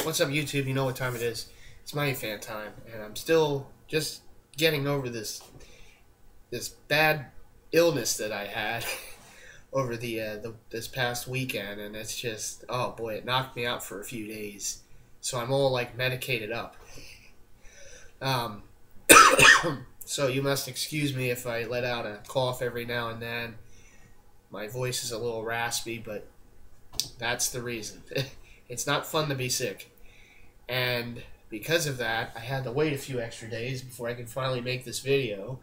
What's up, YouTube? You know what time it is. It's MightyFan time, and I'm still just getting over this bad illness that I had over this past weekend, and it's just, oh boy, it knocked me out for a few days. So I'm all like medicated up. Um, so you must excuse me if I let out a cough every now and then. My voice is a little raspy, but that's the reason. It's not fun to be sick. And because of that, I had to wait a few extra days before I could finally make this video.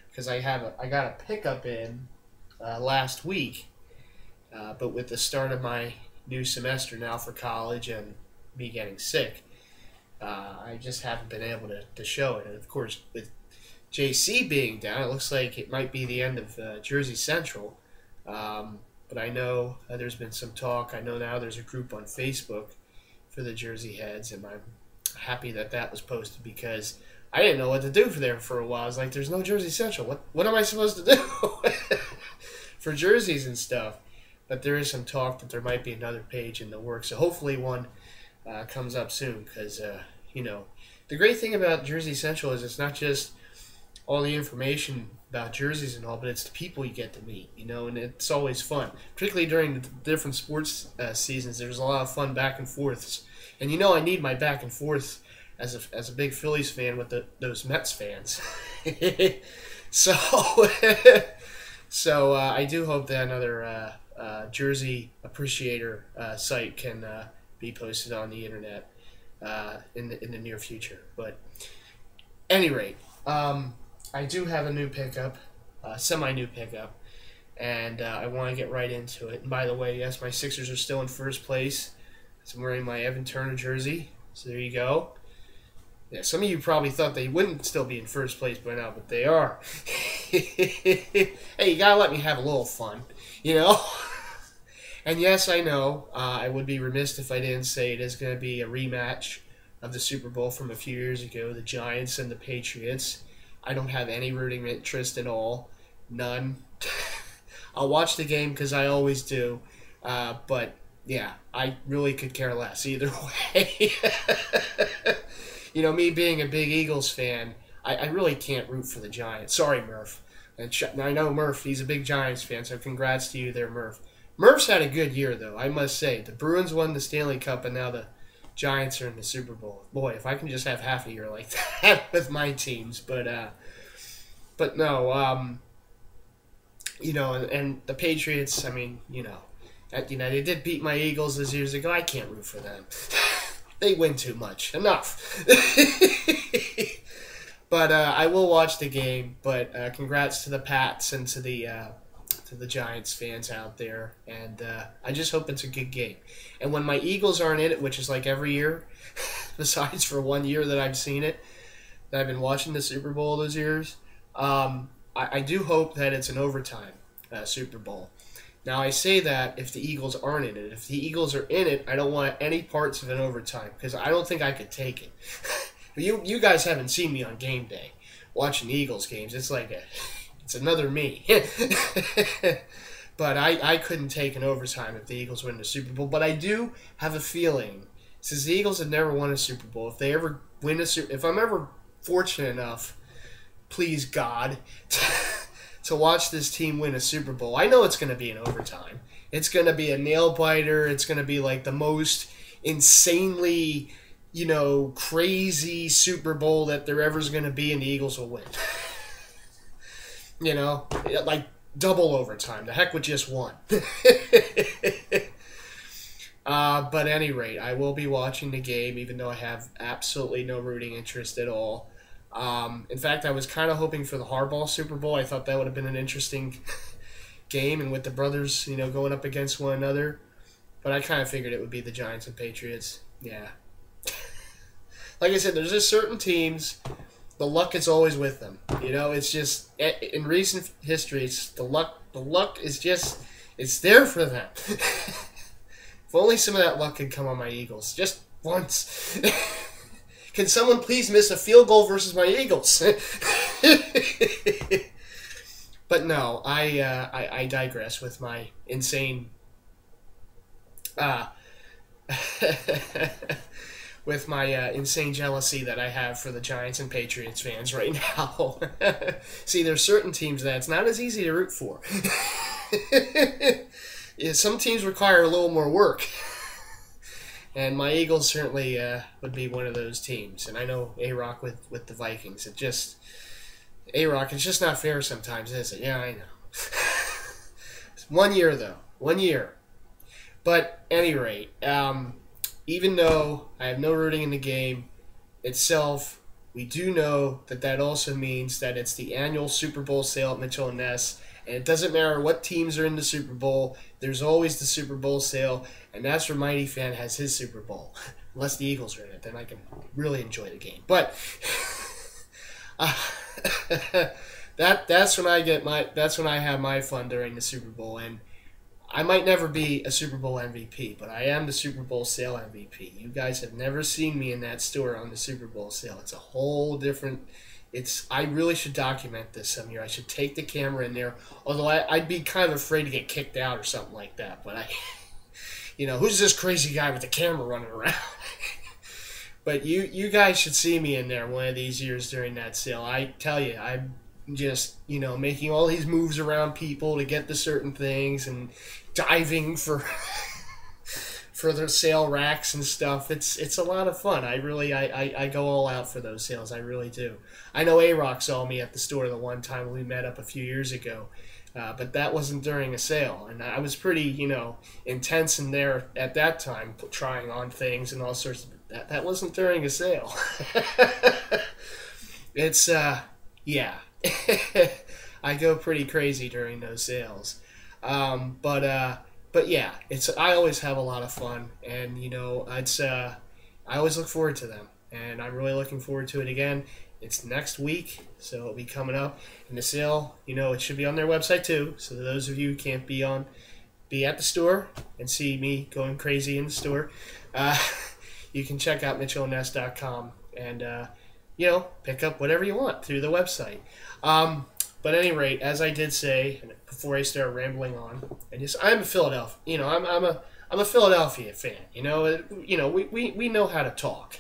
Because I got a pickup in last week. But with the start of my new semester now for college and me getting sick, I just haven't been able to show it. And of course, with JC being down, it looks like it might be the end of Jersey Central. But I know there's been some talk. I know now there's a group on Facebook for the Jersey Heads, and I'm happy that that was posted because I didn't know what to do for a while. I was like, there's no Jersey Central. What am I supposed to do for jerseys and stuff? But there is some talk that there might be another page in the works. So hopefully one comes up soon because, you know, the great thing about Jersey Central is it's not just all the information about jerseys and all, but it's the people you get to meet, you know, and it's always fun. Particularly during the different sports seasons, there's a lot of fun back and forths. And you know I need my back and forth as a big Phillies fan with those Mets fans. So, I do hope that another jersey appreciator site can be posted on the internet in the near future. But, any rate, I do have a new pickup, semi-new pickup, and I want to get right into it. And by the way, yes, my Sixers are still in first place. So I'm wearing my Evan Turner jersey, so there you go. Yeah, some of you probably thought they wouldn't still be in first place by now, but they are. Hey, you gotta let me have a little fun, you know? And yes, I know, I would be remiss if I didn't say it is going to be a rematch of the Super Bowl from a few years ago, the Giants and the Patriots. I don't have any rooting interest at all. None. I'll watch the game because I always do. But, yeah, I really could care less either way. You know, me being a big Eagles fan, I really can't root for the Giants. Sorry, Murph. And I know Murph, he's a big Giants fan, so congrats to you there, Murph. Murph's had a good year, though, I must say. The Bruins won the Stanley Cup, and now the Giants are in the Super Bowl. Boy, if I can just have half a year like that with my teams. But no, you know, and the Patriots, I mean, you know, they did beat my Eagles those years ago. I can't root for them. They win too much. Enough. But I will watch the game. But congrats to the Pats and to the Giants fans out there. And I just hope it's a good game. And when my Eagles aren't in it, which is like every year, besides for 1 year that I've seen it, that I've been watching the Super Bowl those years, I do hope that it's an overtime Super Bowl. Now, I say that if the Eagles aren't in it. If the Eagles are in it, I don't want any parts of an overtime because I don't think I could take it. You guys haven't seen me on game day watching Eagles games. It's like it's another me. But I couldn't take an overtime if the Eagles win the Super Bowl. But I do have a feeling, since the Eagles have never won a Super Bowl, if they ever win if I'm ever fortunate enough, please God, to watch this team win a Super Bowl, I know it's going to be an overtime. It's going to be a nail biter. It's going to be like the most insanely, you know, crazy Super Bowl that there ever's going to be, and the Eagles will win. You know, like double overtime. The heck with just one. But at any rate, I will be watching the game, even though I have absolutely no rooting interest at all. In fact, I was kind of hoping for the Harbaugh Super Bowl. I thought that would have been an interesting game, and with the brothers, you know, going up against one another. But I kind of figured it would be the Giants and Patriots. Yeah. Like I said, there's just certain teams, the luck is always with them. You know, it's just, in recent history, it's the luck is just, it's there for them. If only some of that luck could come on my Eagles. Just once. Can someone please miss a field goal versus my Eagles? But no, I digress with my insane with my insane jealousy that I have for the Giants and Patriots fans right now. See, there's certain teams that it's not as easy to root for. Yeah, some teams require a little more work. And my Eagles certainly would be one of those teams. And I know A-Rock with the Vikings. A-Rock, it's just not fair sometimes, is it? Yeah, I know. 1 year, though. 1 year. But at any rate, even though I have no rooting in the game itself, we do know that also means that it's the annual Super Bowl sale at Mitchell & Ness. And it doesn't matter what teams are in the Super Bowl. There's always the Super Bowl sale. And that's where MightyFan has his Super Bowl. Unless the Eagles are in it, then I can really enjoy the game. But that's when I have my fun during the Super Bowl. And I might never be a Super Bowl MVP, but I am the Super Bowl sale MVP. You guys have never seen me in that store on the Super Bowl sale. It's a whole different... I really should document this some year. I should take the camera in there. Although I'd be kind of afraid to get kicked out or something like that. But who's this crazy guy with the camera running around? But you guys should see me in there one of these years during that sale. I tell you, I'm just, making all these moves around people to get to certain things and diving for the sale racks and stuff. It's a lot of fun. I go all out for those sales. I really do. I know A-Rock saw me at the store the one time we met up a few years ago, but that wasn't during a sale. And I was pretty, intense in there at that time, trying on things and all sorts of... That wasn't during a sale. It's, yeah. I go pretty crazy during those sales. But yeah, I always have a lot of fun, and I always look forward to them, and I'm really looking forward to it again. It's next week, so it'll be coming up. And the sale, it should be on their website too. So those of you who can't be at the store and see me going crazy in the store, you can check out MitchellNess.com and pick up whatever you want through the website. But at any rate, as I did say before I start rambling on, I'm a Philadelphia. I'm a Philadelphia fan. We know how to talk.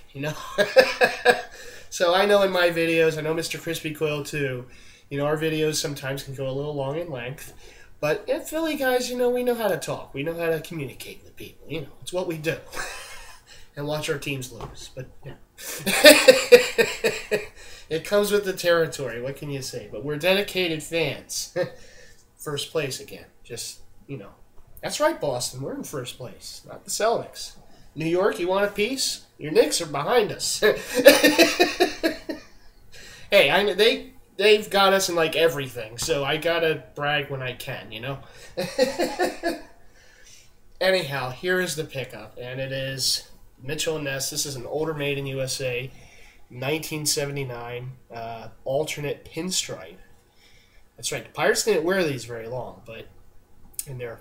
So I know in my videos, I know Mr. Crispy Coil too. Our videos sometimes can go a little long in length, but at Philly guys, we know how to talk. We know how to communicate with people. It's what we do, and watch our teams lose. But yeah. It comes with the territory. What can you say? But we're dedicated fans. First place again. Just, That's right, Boston. We're in first place. Not the Celtics. New York, you want a piece? Your Knicks are behind us. Hey, they've got us in, everything. So I gotta brag when I can, Anyhow, here is the pickup. And it is Mitchell & Ness. This is an older made in USA. 1979 alternate pinstripe. That's right. The Pirates didn't wear these very long, but in their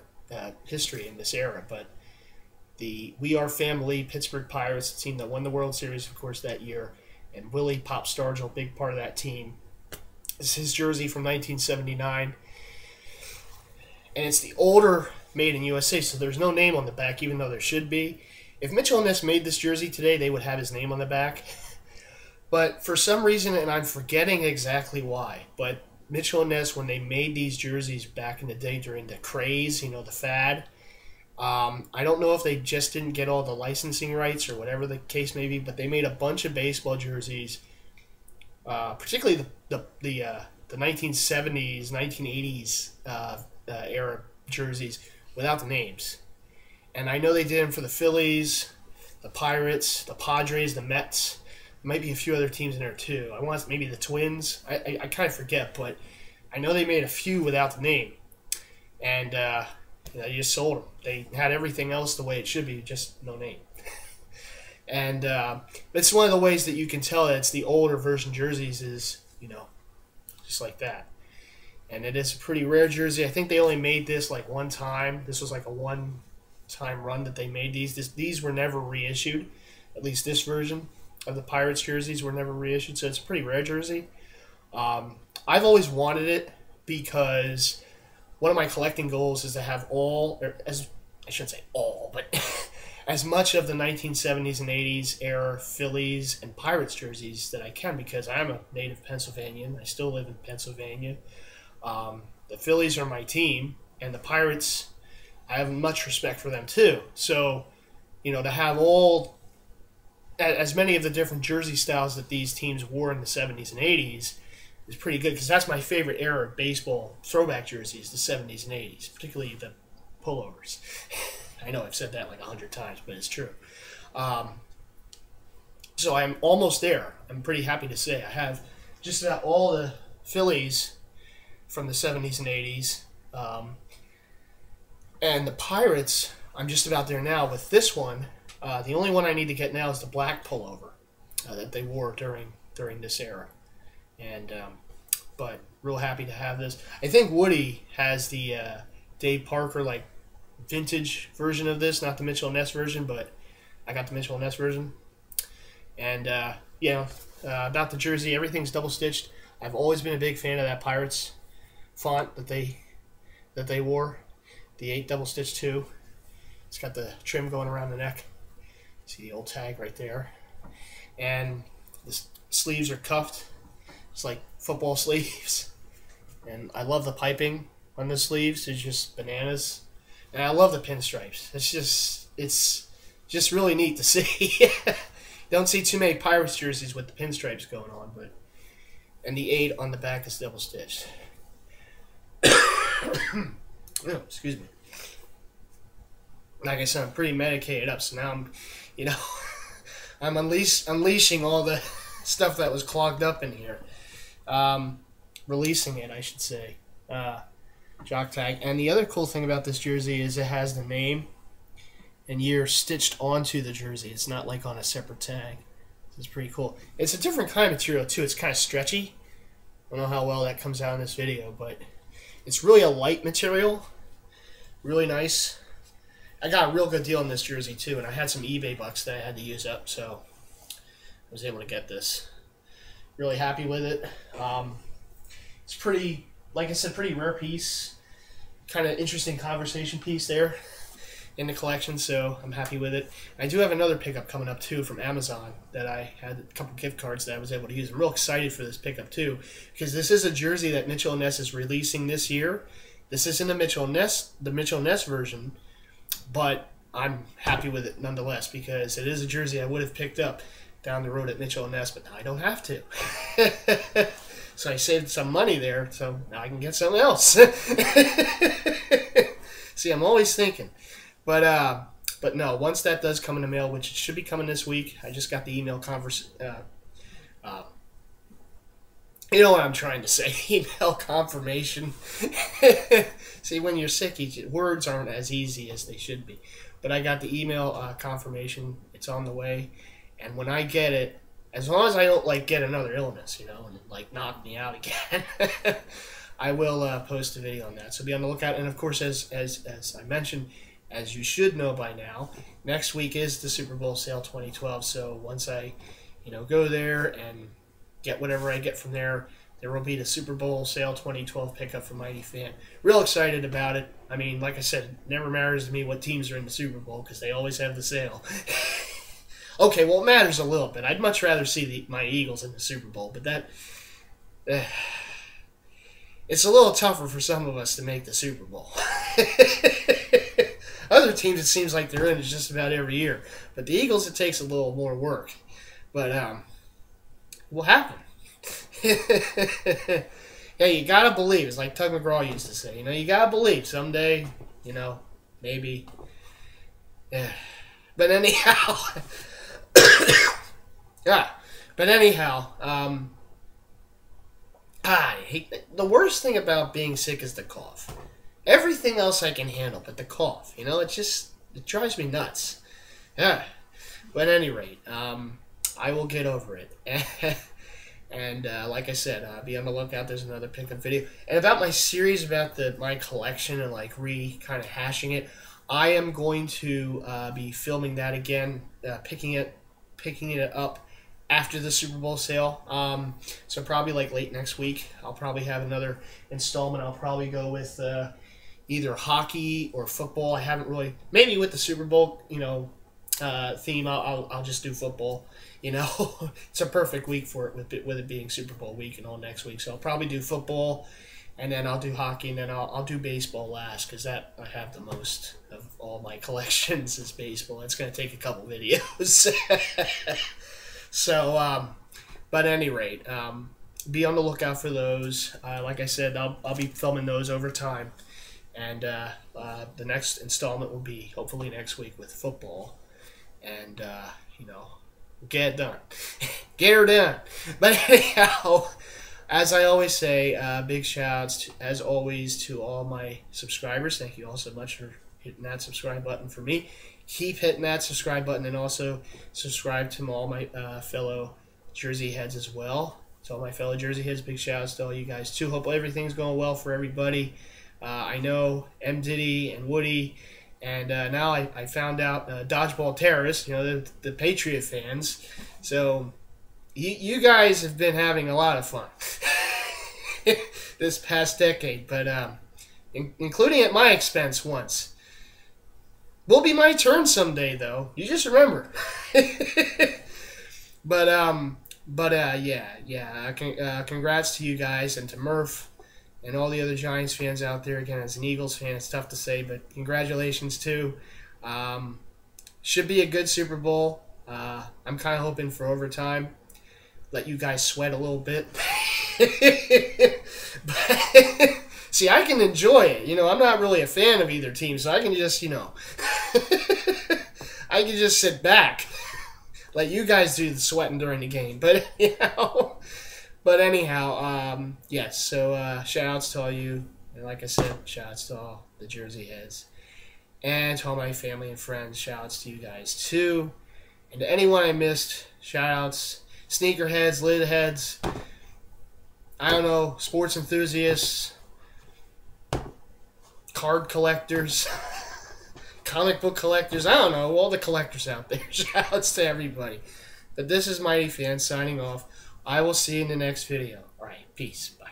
history in this era. But the We Are Family Pittsburgh Pirates, the team that won the World Series, of course, that year, and Willie Pop Stargell, big part of that team. This is his jersey from 1979, and it's the older made in USA, so there's no name on the back, even though there should be. If Mitchell & Ness made this jersey today, they would have his name on the back. But for some reason, and I'm forgetting exactly why, but Mitchell & Ness, when they made these jerseys back in the day during the craze, the fad, I don't know if they just didn't get all the licensing rights or whatever the case may be, but they made a bunch of baseball jerseys, particularly the 1970s, 1980s era jerseys without the names. And I know they did them for the Phillies, the Pirates, the Padres, the Mets. Might be a few other teams in there too. I want maybe the Twins. I kind of forget, but I know they made a few without the name, and they just sold them. They had everything else the way it should be, just no name. And it's one of the ways that you can tell that it's the older version jerseys is just like that. And it is a pretty rare jersey. I think they only made this one time. This was a one-time run that they made these. These were never reissued. At least this version of the Pirates jerseys were never reissued, so it's a pretty rare jersey. I've always wanted it because one of my collecting goals is to have I shouldn't say all, but as much of the 1970s and 80s era Phillies and Pirates jerseys that I can, because I'm a native Pennsylvanian. I still live in Pennsylvania. The Phillies are my team, and the Pirates, I have much respect for them too. So, you know, to have as many of the different jersey styles that these teams wore in the 70s and 80s is pretty good, because that's my favorite era of baseball throwback jerseys, the 70s and 80s, particularly the pullovers. I know I've said that like 100 times, but it's true. So I'm almost there. I'm pretty happy to say I have just about all the Phillies from the 70s and 80s. And the Pirates, I'm just about there now with this one. The only one I need to get now is the black pullover that they wore during this era. And but real happy to have this. I think Woody has the Dave Parker like vintage version of this, not the Mitchell & Ness version, but I got the Mitchell & Ness version. And about the jersey, everything's double stitched. I've always been a big fan of that Pirates font that they wore, the 8 double stitch 2. It's got the trim going around the neck. See the old tag right there, and the sleeves are cuffed. It's like football sleeves, and I love the piping on the sleeves. It's just bananas, and I love the pinstripes. It's just really neat to see. Don't see too many Pirates jerseys with the pinstripes going on, and the 8 on the back is double stitched. Oh, excuse me. Like I said, I'm pretty medicated up, so now I'm, I'm unleashing all the stuff that was clogged up in here. Releasing it, I should say. Jock tag. And the other cool thing about this jersey is it has the name and year stitched onto the jersey. It's not like on a separate tag. It's pretty cool. It's a different kind of material, too. It's kind of stretchy. I don't know how well that comes out in this video, but it's really a light material. Really nice. I got a real good deal on this jersey, too, and I had some eBay bucks that I had to use up, so I was able to get this. Really happy with it. It's pretty, like I said, pretty rare piece. Kind of interesting conversation piece there in the collection, so I'm happy with it. I do have another pickup coming up, too, from Amazon that I had a couple gift cards that I was able to use. I'm real excited for this pickup, too, because this is a jersey that Mitchell & Ness is releasing this year. This isn't the Mitchell & Ness version, but I'm happy with it nonetheless, because it is a jersey I would have picked up down the road at Mitchell & Ness, but now I don't have to. So I saved some money there, so now I can get something else. See, I'm always thinking. But no, once that does come in the mail, which it should be coming this week, I just got the email you know what I'm trying to say, email confirmation. See, when you're sick, words aren't as easy as they should be. But I got the email confirmation. It's on the way. And when I get it, as long as I don't get another illness, and knock me out again, I will post a video on that. So be on the lookout. And of course, as I mentioned, as you should know by now, next week is the Super Bowl sale 2012. So once I, go there and get whatever I get from there, there will be the Super Bowl sale 2012 pickup from MightyFan. Real excited about it. I mean, like I said, it never matters to me what teams are in the Super Bowl because they always have the sale. Okay, well, it matters a little bit. I'd much rather see my Eagles in the Super Bowl, but that it's a little tougher for some of us to make the Super Bowl. Other teams, it seems like they're in it just about every year. But the Eagles, it takes a little more work. But will happen. Yeah, you gotta believe. It's like Tug McGraw used to say. You gotta believe someday. Maybe. Yeah. But anyhow, yeah. But anyhow, I hate the worst thing about being sick is the cough. Everything else I can handle, but the cough. It drives me nuts. Yeah. But at any rate, I will get over it. And like I said, be on the lookout. There's another pickup video. And about my series about my collection and kind of hashing it, I am going to be filming that again, picking it up after the Super Bowl sale. So probably late next week, I'll probably have another installment. I'll probably go with either hockey or football. I haven't really, maybe with the Super Bowl, theme, I'll just do football. You know, it's a perfect week for it with it being Super Bowl week and all next week. So I'll probably do football, and then I'll do hockey, and then I'll do baseball last because that I have the most of all my collections is baseball. It's gonna take a couple videos. So, but at any rate, be on the lookout for those. Like I said, I'll be filming those over time, and the next installment will be hopefully next week with football, and you know, get it done, get her done. But anyhow, as I always say, big shouts as always to all my subscribers. Thank you all so much for hitting that subscribe button for me. Keep hitting that subscribe button, and also subscribe to all my fellow Jersey heads as well. To all my fellow Jersey heads, big shouts to all you guys too. Hope everything's going well for everybody. I know M. Diddy and Woody, and now I found out Dodgeball Terrorists, you know, the Patriot fans. So you guys have been having a lot of fun this past decade, but including at my expense once. Will be my turn someday, though. You just remember. Congrats to you guys and to Murph and all the other Giants fans out there. Again, as an Eagles fan, it's tough to say, but congratulations too. Should be a good Super Bowl. I'm kind of hoping for overtime. Let you guys sweat a little bit. But, see, I can enjoy it. You know, I'm not really a fan of either team, so I can just, you know, I can just sit back. Let you guys do the sweating during the game. But, you know, but anyhow, yes, so shout-outs to all you. And like I said, shout-outs to all the Jersey heads. And to all my family and friends, shout-outs to you guys, too. And to anyone I missed, shout-outs, sneakerheads, lid heads, I don't know, sports enthusiasts, card collectors, comic book collectors, I don't know, all the collectors out there. Shoutouts to everybody. But this is MightyFan signing off. I will see you in the next video. Alright, peace. Bye.